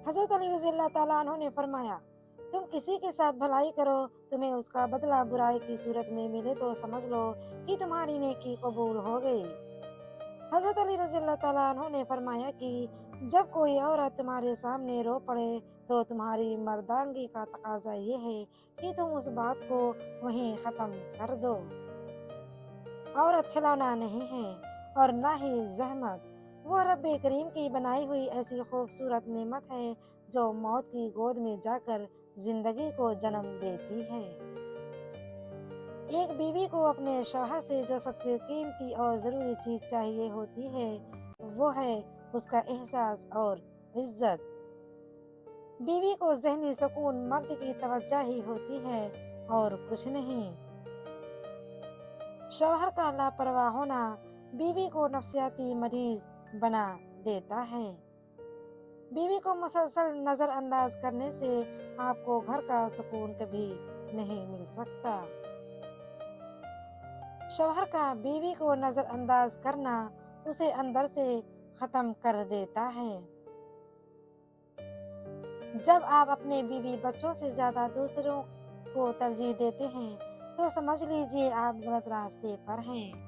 हजरत अली रज़ी अल्लाह ताला अन्हु ने फरमाया, तुम किसी के साथ भलाई करो, तुम्हें उसका बदला बुराई की सूरत में मिले तो समझ लो कि तुम्हारी नेकी कबूल हो गई। हजरत अली रज़ी अल्लाह ताला अन्हु ने फरमाया कि जब कोई औरत तुम्हारे सामने रो पड़े तो तुम्हारी मर्दांगी का तकाजा ये है कि तुम उस बात को वहीं ख़त्म कर दो। औरत खिलौना नहीं है और ना ही ज़हमत, वो रब्बे करीम की बनाई हुई ऐसी खूबसूरत नेमत है जो मौत की गोद में जाकर जिंदगी को जन्म देती है। एक बीवी को अपने शौहर से जो सबसे कीमती और ज़रूरी चीज़ चाहिए होती है वो है उसका एहसास और इज्जत। बीवी को ज़हनी सुकून मर्द की तवज्जो ही होती है और कुछ नहीं। शौहर का लापरवाह होना बीवी को नफसियाती मरीज बना देता है। बीवी को मुसलसल नजरअंदाज करने से आपको घर का सुकून कभी नहीं मिल सकता। शौहर का बीवी को नजरअंदाज करना उसे अंदर से खत्म कर देता है। जब आप अपने बीवी बच्चों से ज्यादा दूसरों को तरजीह देते हैं तो समझ लीजिए आप गलत रास्ते पर हैं।